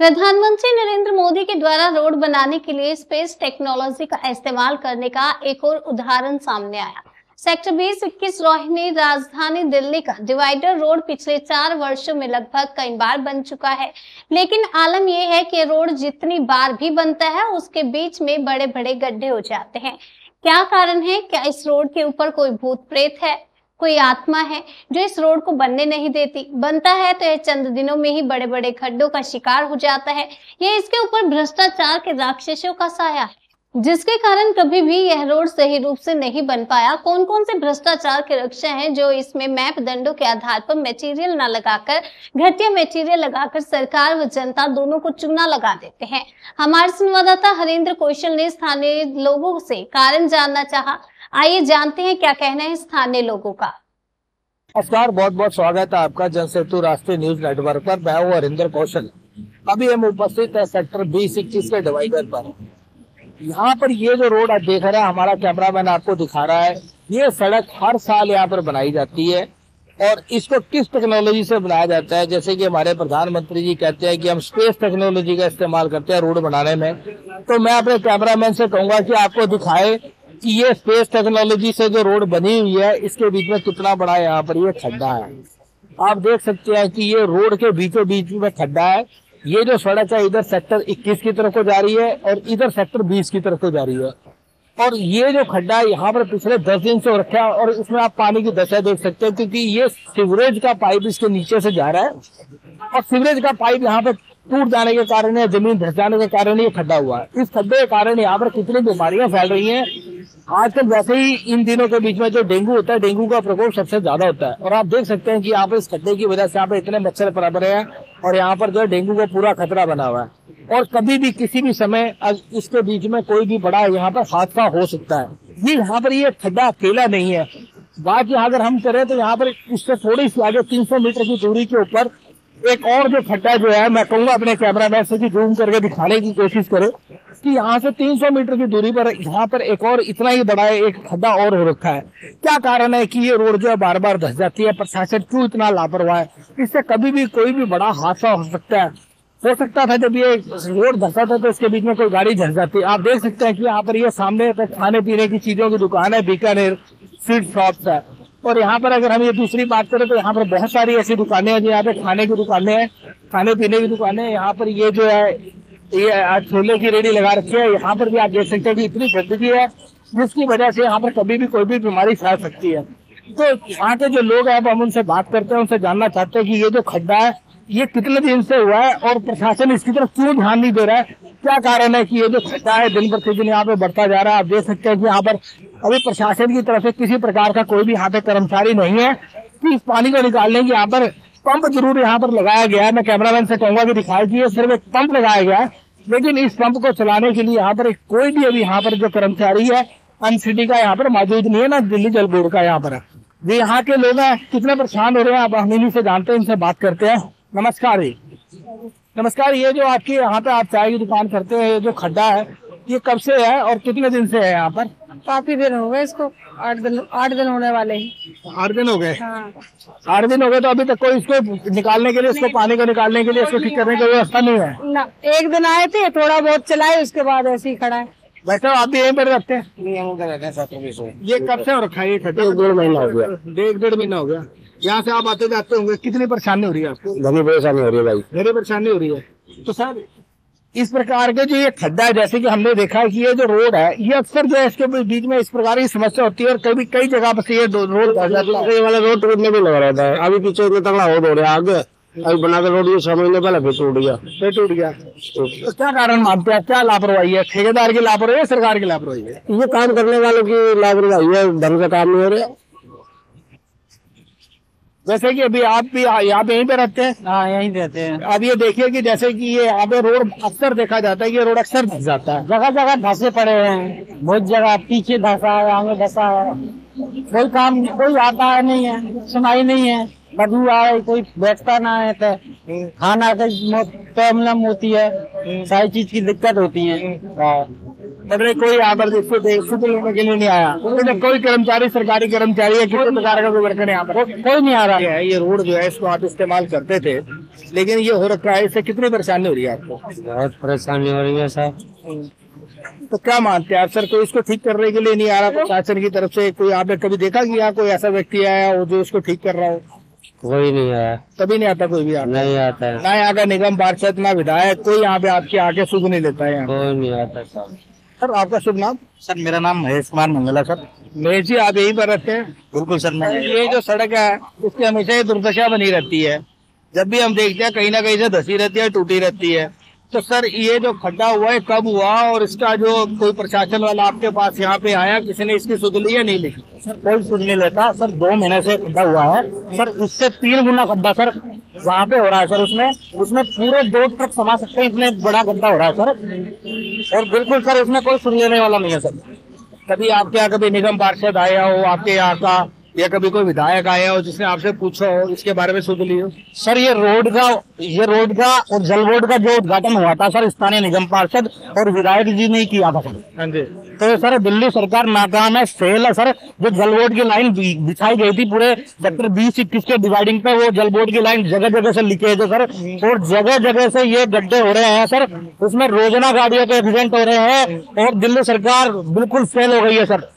प्रधानमंत्री नरेंद्र मोदी के द्वारा रोड बनाने के लिए स्पेस टेक्नोलॉजी का इस्तेमाल करने का एक और उदाहरण सामने आया। सेक्टर 20-21 रोहिणी राजधानी दिल्ली का डिवाइडर रोड पिछले 4 वर्षों में लगभग कई बार बन चुका है, लेकिन आलम यह है कि रोड जितनी बार भी बनता है उसके बीच में बड़े बड़े गड्ढे हो जाते हैं। क्या कारण है? क्या इस रोड के ऊपर कोई भूत प्रेत है, कोई आत्मा है जो इस रोड को बनने नहीं देती? बनता है तो यह चंद दिनों में ही बड़े बड़े खड्डों का शिकार हो जाता है। यह इसके ऊपर भ्रष्टाचार के राक्षसों का साया है, जिसके कारण कभी भी यह रोड सही रूप से नहीं बन पाया। कौन कौन से भ्रष्टाचार के रक्षक हैं जो इसमें मापदंडों के आधार पर मटेरियल न लगाकर, घटिया मटेरियल लगाकर सरकार व जनता दोनों को चूना लगा देते हैं? हमारे संवाददाता हरेंद्र कौशल ने स्थानीय लोगों से कारण जानना चाहा। आइए जानते हैं क्या कहना है स्थानीय लोगों का। नमस्कार, बहुत बहुत स्वागत है आपका जनसेतु राष्ट्रीय न्यूज नेटवर्क पर। मैं हूँ हरेंद्र कौशल। अभी हम उपस्थित है सेक्टर 20-21 के डिवाइडर पर। यहाँ पर ये जो रोड आप देख रहे हैं, हमारा कैमरामैन आपको दिखा रहा है, ये सड़क हर साल यहाँ पर बनाई जाती है। और इसको किस टेक्नोलॉजी से बनाया जाता है, जैसे कि हमारे प्रधानमंत्री जी कहते हैं कि हम स्पेस टेक्नोलॉजी का इस्तेमाल करते हैं रोड बनाने में। तो मैं अपने कैमरामैन से कहूंगा कि आपको दिखाए कि ये स्पेस टेक्नोलॉजी से जो रोड बनी हुई है, इसके बीच में कितना बड़ा यहाँ पर ये खड्डा है। आप देख सकते हैं कि ये रोड के बीचों बीच में खड्डा है। ये जो सड़क है इधर सेक्टर 21 की तरफ को जा रही है और इधर सेक्टर 20 की तरफ को जा रही है। और ये जो खड्डा है यहाँ पर पिछले 10 दिन से रखा है और इसमें आप पानी की दशा देख सकते हैं, क्योंकि ये सीवरेज का पाइप इसके नीचे से जा रहा है और सीवरेज का पाइप यहाँ पे टूट जाने के कारण या जमीन धस जाने के कारण ये खड्डा हुआ है। इस खड्डे के कारण यहाँ पर कितनी बीमारियां फैल रही हैं। आजकल वैसे ही इन दिनों के बीच में जो डेंगू होता है, डेंगू का प्रकोप सबसे ज्यादा होता है। और आप देख सकते हैं कि यहाँ पर इस खड्डे की वजह से यहाँ पे इतने मच्छर पनप रहे हैं और यहाँ पर जो है डेंगू का पूरा खतरा बना हुआ है। और कभी भी किसी भी समय इसके बीच में कोई भी बड़ा यहाँ पर हादसा हो सकता है। ये यहाँ पर ये खड्डा अकेला नहीं है। बात यहाँ अगर हम करें तो यहाँ पर उससे थोड़ी सी आगे 300 मीटर की दूरी के ऊपर एक और जो खड्डा जो है, मैं कहूंगा अपने कैमरामैन से कि जूम करके दिखाने की कोशिश करें कि यहाँ से 300 मीटर की दूरी पर यहाँ पर एक और इतना ही बड़ा एक खड्डा और हो रखा है। क्या कारण है कि ये रोड जो है बार बार धस जाती है? प्रशासन क्यों इतना लापरवाह है? इससे कभी भी कोई भी बड़ा हादसा हो सकता है। हो सकता था जब ये रोड धसा था तो इसके बीच में कोई गाड़ी धस जाती है। आप देख सकते हैं कि यहाँ पर ये सामने खाने पीने की चीजों की दुकान है, बीकानेर स्वीट शॉप्स है। और यहाँ पर अगर हम ये दूसरी बात करें तो यहाँ पर बहुत सारी ऐसी दुकानें हैं, यहाँ पे खाने की दुकानें हैं, खाने पीने की दुकानें। यहाँ पर ये जो है ये छोले की रेडी लगा रखी है। यहाँ पर भी आप देख सकते हैं कि इतनी गंदगी है जिसकी वजह से यहाँ पर कभी भी कोई भी बीमारी फैल सकती है। तो यहाँ के जो लोग हैं, अब हम उनसे बात करते हैं, उनसे जानना चाहते हैं कि ये जो खड्डा है ये कितने दिन से हुआ है और प्रशासन इसकी तरफ क्यों ध्यान नहीं दे रहा है? क्या कारण है कि ये जो खड्डा है दिन प्रतिदिन यहाँ पे बढ़ता जा रहा है? आप देख सकते हैं कि यहाँ पर अभी प्रशासन की तरफ से किसी प्रकार का कोई भी यहाँ पे कर्मचारी नहीं है कि इस पानी को निकालने की यहाँ पर पंप जरूर यहाँ पर लगाया गया है। मैं कैमरामैन से कहूंगा कि दिखाई कि सिर्फ एक पंप लगाया गया है, लेकिन इस पंप को चलाने के लिए यहाँ पर कोई भी अभी यहाँ पर जो कर्मचारी है अनसिटी का यहाँ पर मौजूद नहीं है, ना दिल्ली जल बोर्ड का यहाँ पर है। जी, यहाँ के लोग हैं कितने परेशान हो रहे हैं, आप हम इन्हीं से जानते हैं, इनसे बात करते हैं। नमस्कार जी। नमस्कार। ये जो आपकी यहाँ पे आप चाय की दुकान करते हैं, ये जो खड्डा है ये कब से है और कितने दिन से है यहाँ पर? काफी दिन हो गए इसको, 8 दिन होने वाले ही। 8 दिन हो गए? हाँ। 8 दिन हो गए। तो अभी तक कोई इसको निकालने के लिए, इसको पानी को निकालने के लिए, इसको ठीक करने की व्यवस्था नहीं है ना? एक दिन आए थे, थोड़ा बहुत चलाए, उसके बाद ऐसे ही खड़ा है। वैसे आप भी यहीं पर रखते हैं? ये कब से हो रखा है ये खड्डा? 1-1.5 महीना हो गया। 1-1.5 महीना हो गया। यहाँ से आप आते जाते होंगे, कितनी परेशानी हो रही है आपको? बड़ी परेशानी हो रही है भाई, मेरी परेशानी हो रही है। तो सर इस प्रकार के जो ये खड्डा है, जैसे कि हमने देखा है कि ये जो रोड है ये अक्सर जो है इसके बीच में इस प्रकार की समस्या होती है और कभी कई जगह पर ये रोड वाला रोड टूटने भी लगा रहता है। अभी पीछे इतना तगड़ा हो रहा है, आगे अभी बना के रोड ये 6 महीने पहले फिर टूट गया। तो क्या कारण मानते हैं? क्या लापरवाही है? ठेकेदार की लापरवाही है, सरकार की लापरवाही है? ये काम करने वालों की लापरवाही है, ढंग का काम नहीं हो रहा। जैसे कि अभी आप भी यहाँ पे यहीं पे रहते हैं? हाँ, यहीं रहते हैं। अब ये देखिए कि जैसे कि ये यहाँ पे रोड अक्सर देखा जाता है, ये रोड अक्सर धस जाता है, जगह जगह धसे पड़े हैं, बहुत जगह पीछे धसा है, आगे धसा है। कोई काम कोई आता है नहीं है, सुनाई नहीं है, बदबू आए, कोई बैठता ना है, तो खाना की प्रॉब्लम होती है, सारी चीज की दिक्कत होती है। मतलब कोई यहाँ पर सुध लेने के लिए नहीं आया? कोई कर्मचारी, सरकारी कर्मचारी या किसी प्रकार का कोई वर्कर यहाँ पर कोई नहीं आ रहा है। ये रोड जो है इसको आप इस्तेमाल करते थे लेकिन ये हो रखा है, इससे कितनी परेशानी हो रही है आपको? बहुत परेशानी हो रही है सर। तो क्या मानते हैं आप सर, कोई इसको ठीक करने के लिए नहीं आ रहा प्रशासन की तरफ से? कोई आपने कभी देखा कि यहाँ कोई ऐसा व्यक्ति आया हो जो इसको ठीक कर रहा हो? कोई नहीं आया। कभी नहीं आता कोई भी? आता नहीं आता है। ना यहाँ का निगम पार्षद ना विधायक कोई यहाँ पे आपके आके सुध नहीं लेता है यहाँ? कोई नहीं आता सर। सर आपका शुभ नाम? सर मेरा नाम महेश कुमार मंगला सर। महेश जी, आप यहीं पर रहते हैं? बिल्कुल सर। मैं ये जो सड़क है इसकी हमेशा ये दुर्दशा बनी रहती है, जब भी हम देखते हैं कहीं ना कहीं से धसी रहती है, टूटी रहती है। तो सर ये जो खड्डा हुआ है कब हुआ, और इसका जो कोई प्रशासन वाला आपके पास यहाँ पे आया, किसी ने इसकी सुध ली या नहीं ली? सर कोई सुध नहीं लेता सर। 2 महीने से खड्डा हुआ है सर, उससे 3 गुना खड्डा सर वहाँ पे हो रहा है सर। उसमें पूरे 2 ट्रक समा सकते हैं, इतने बड़ा गड्ढा हो रहा है सर। और बिल्कुल सर उसमें कोई सुन लेने वाला नहीं है सर। कभी आपके यहाँ कभी निगम पार्षद आया हो आपके यहाँ का, या कभी कोई विधायक आया हो जिसने आपसे पूछा हो इसके बारे में सुध ली हो? सर ये रोड का और जल बोर्ड का जो उद्घाटन हुआ था सर, स्थानीय निगम पार्षद और विधायक जी ने किया था सर। हाँ जी। तो सर दिल्ली सरकार नाकाम है, फेल है सर। जो जल बोर्ड की लाइन बिछाई गई थी पूरे सेक्टर 20-21 के डिवाइडिंग पे, वो जल बोर्ड की लाइन जगह जगह से लीकेज है सर, और जगह जगह से ये गड्ढे हो रहे हैं सर। उसमें रोजाना गाड़ियों के एक्सीडेंट हो रहे हैं, और दिल्ली सरकार बिल्कुल फेल हो गई है सर।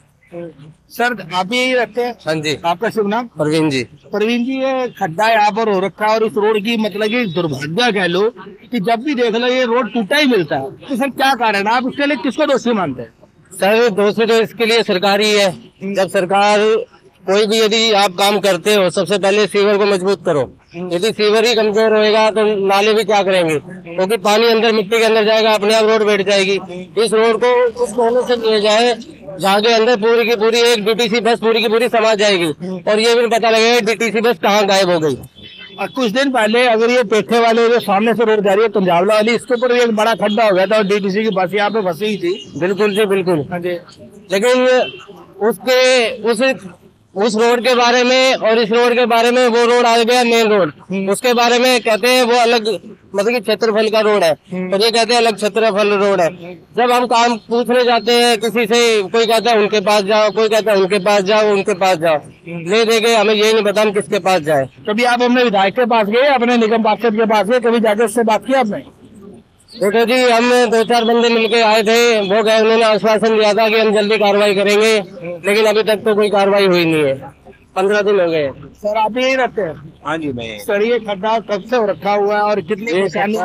सर आप यही रहते हैं? हाँ जी। आपका शुभ नाम? प्रवीण जी। प्रवीण जी, ये खड्डा यहाँ पर हो रखा है और इस रोड की मतलब कि दुर्भाग्य कह लो कि जब भी देख लो ये रोड टूटा ही मिलता है। तो सर क्या कारण है, आप उसके लिए किसको दोषी मानते हैं? सर दोषी तो इसके लिए सरकार ही है। जब सरकार कोई भी यदि आप काम करते हो, सबसे पहले सीवर को मजबूत करो। यदि सीवर ही कमजोर होएगा तो नाले भी क्या करेंगे, क्योंकि पानी अंदर मिट्टी के अंदर जाएगा, अपने आप रोड बैठ जाएगी। इस रोड को उस कोने से लिए जाए जहाँ के अंदर पूरी की पूरी एक डीटीसी बस पूरी की पूरी समा जाएगी, और ये भी पता लगेगा डीटीसी बस कहाँ गायब हो गई। और कुछ दिन पहले अगर ये पेठे वाले जो सामने से रोड जा रही है पंजाबला वाली, इसके ऊपर एक बड़ा खड्डा हो गया था और डीटीसी की बस यहाँ पे फंसी ही थी। बिल्कुल जी बिल्कुल। हाँ जी। लेकिन उस रोड के बारे में और इस रोड के बारे में, वो रोड आ गया मेन रोड, उसके बारे में कहते हैं वो अलग मतलब कि क्षेत्रफल का रोड है, और ये कहते हैं अलग क्षेत्रफल रोड है। जब हम काम पूछने जाते हैं किसी से, कोई कहता है उनके पास जाओ, कोई कहता है उनके पास जाओ, उनके पास जाओ, ले देंगे हमें ये नहीं पता हम किसके पास जाए। कभी आप अपने विधायक के पास गए, अपने निगम पार्षद के पास गए, कभी जाकर उससे बात की आपने? देखो जी, हम 2-4 बंदे मिलके आए थे, वो गए, उन्होंने आश्वासन दिया था कि हम जल्दी कार्रवाई करेंगे, लेकिन अभी तक तो कोई कार्रवाई हुई नहीं है। 15 दिन हो गए। सर आप यही रहते हैं? हाँ जी। मैं सर ये खड्डा कब से रखा हुआ है और कितनी परेशानी?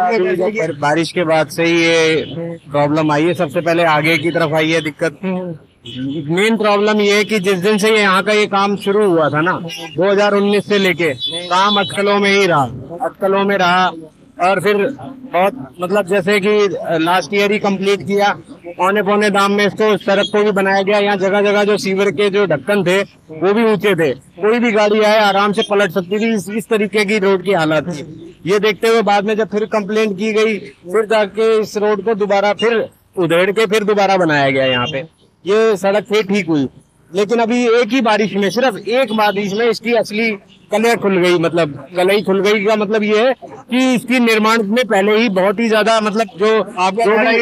बारिश के बाद से ही ये प्रॉब्लम आई है। सबसे पहले आगे की तरफ आई है दिक्कत। मेन प्रॉब्लम ये है कि जिस दिन से यहाँ का ये काम शुरू हुआ था ना, 2019 से लेके काम अटकलों में ही रहा, अटकलों में रहा। और फिर बहुत मतलब जैसे कि लास्ट ईयर ही कंप्लीट किया, पौने दाम में इसको सड़क को भी बनाया गया। यहाँ जगह जगह जो सीवर के जो ढक्कन थे वो भी ऊंचे थे, कोई भी गाड़ी आए आराम से पलट सकती थी। इस तरीके की रोड की हालत थी। ये देखते हुए बाद में जब फिर कंप्लेंट की गई, फिर जाके इस रोड को दोबारा फिर उधेड़ के फिर दोबारा बनाया गया। यहाँ पे ये सड़क फिर ठीक हुई, लेकिन अभी एक ही बारिश में, सिर्फ एक बारिश में इसकी असली कलई खुल गई। मतलब कलई खुल गई का मतलब ये है कि इसकी निर्माण में पहले ही बहुत ही ज्यादा मतलब जो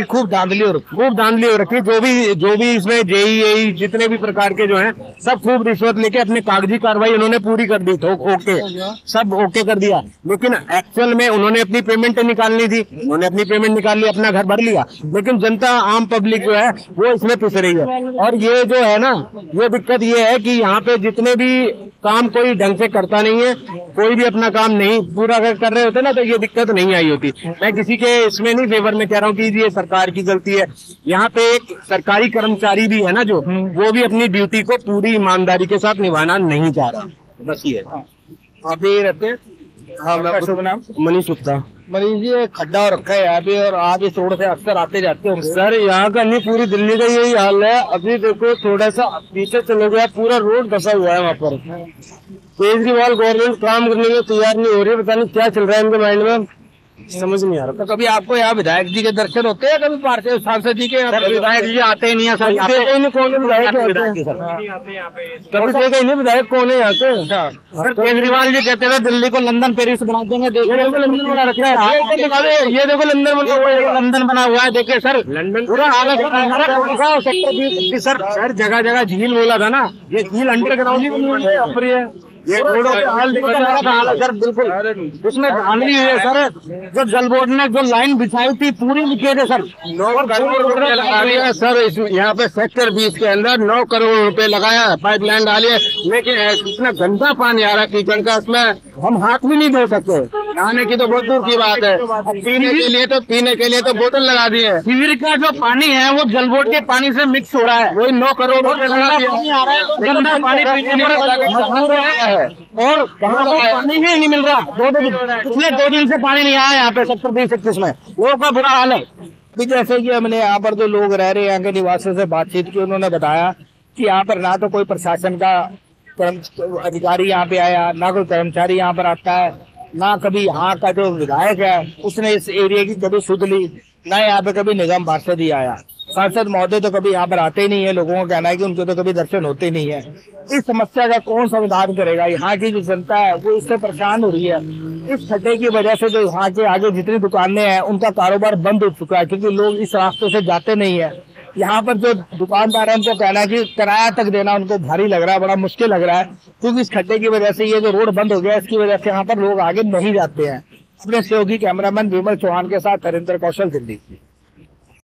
खूब धांधली हो रखी। जो भी इसमें जेई जितने भी प्रकार के जो हैं सब खूब रिश्वत लेके अपने कागजी कार्रवाई उन्होंने पूरी कर दी। ओके, सब ओके कर दिया, लेकिन एक्चुअल में उन्होंने अपनी पेमेंट निकालनी थी, उन्होंने अपनी पेमेंट निकाल ली, अपना घर भर लिया, लेकिन जनता आम पब्लिक जो है वो इसमें पिस रही है। और ये जो है ना, ये दिक्कत ये है कि यहाँ पे जितने भी काम कोई ढंग से करता नहीं है, कोई भी अपना काम नहीं पूरा कर रहे होते ना, तो ये दिक्कत नहीं आई होती। मैं किसी के इसमें नहीं फेवर में कह रहा हूँ कि ये सरकार की गलती है। यहाँ पे एक सरकारी कर्मचारी भी है ना, जो वो भी अपनी ड्यूटी को पूरी ईमानदारी के साथ निभाना नहीं चाह रहा, बस ये। आप यही रहते हैं? हाँ। शुभ नाम? मनीष गुप्ता। मनीष जी, खड्डा रखा है यहाँ पे और आप इस रोड से अक्सर आते जाते हो? सर यहाँ का नहीं, पूरी दिल्ली का यही हाल है। अभी देखो थोड़ा सा पीछे चले गया, पूरा रोड धसा हुआ है वहाँ पर। केजरीवाल गवर्नमेंट काम करने में तैयार नहीं हो रही, पता नहीं क्या चल रहा है इनके माइंड में, समझ नहीं आ रहा। तो कभी आपको यहाँ विधायक जी के दर्शन होते हैं, कभी पार्षद सांसद जी के? विधायक जी आते ही नहीं है सर। कौन है विधायक? कभी देखा ही नहीं विधायक कौन है यहाँ के। सर केजरीवाल जी कहते हुए दिल्ली को लंदन पेरिस बना देंगे। देखो लंदन बना रखा है, ये देखो लंदन बना हुआ है, लंदन बना हुआ है। देखिए सर, लंदन पूरा सर जगह जगह झील बोला था ना, ये झील अंडरग्राउंड ही बनी हुई है। ये रोडों पे हाल सर बिल्कुल उसमें धांधली हुई है सर। जो जल बोर्ड ने जो लाइन बिछाई थी पूरी लिखे थे सर। 9 करोड़ रुपए लगा दिया सर। इसमें यहाँ पे सेक्टर 20 के अंदर 9 करोड़ रुपए लगाया, पाइपलाइन डाली है, लेकिन इतना गंदा पानी आ रहा है कीचड़ का, उसमें हम हाथ भी नहीं धो सकते। नहाने की तो बहुत दूर की बात है, पीने के लिए तो बोतल लगा दी है। सीवर का जो पानी है वो जल बोर्ड के पानी से मिक्स हो रहा है। वही 9 करोड़ रुपए लगा दिया। गंदा पानी पीने में और पानी ही नहीं मिल रहा। पिछले 2 दिन से पानी नहीं आया यहाँ पे सेक्टर 20-21 में। लोगों का बुरा हाल है। भी जैसे कि हमने यहाँ पर जो लोग रह रहे हैं, यहाँ के निवासियों से बातचीत की, उन्होंने बताया कि यहाँ पर ना तो कोई प्रशासन का अधिकारी यहाँ पे आया, ना कोई कर्मचारी यहाँ पर आता है, ना कभी यहाँ का जो विधायक है उसने इस एरिया की कभी सुध ली, ना यहाँ पे कभी निगम पार्षद ही आया। सांसद महोदय तो कभी यहाँ पर आते ही नहीं है। लोगों का कहना है कि उनके तो कभी दर्शन होते नहीं है। इस समस्या का कौन समाधान करेगा? यहाँ की जो जनता है वो इससे परेशान हो रही है। इस खड्डे की वजह से जो यहाँ के आगे जितनी दुकानें हैं उनका कारोबार बंद हो चुका है, क्योंकि लोग इस रास्ते से जाते नहीं है। यहाँ पर जो दुकानदार है उनको कहना है कि किराया तक देना उनको भारी लग रहा है, बड़ा मुश्किल लग रहा है, क्योंकि इस खड्डे की वजह से ये जो रोड बंद हो गया इसकी वजह से यहाँ पर लोग आगे नहीं जाते हैं। अपने सहयोगी कैमरामैन विमल चौहान के साथ हरिंदर कौशल, दिल्ली।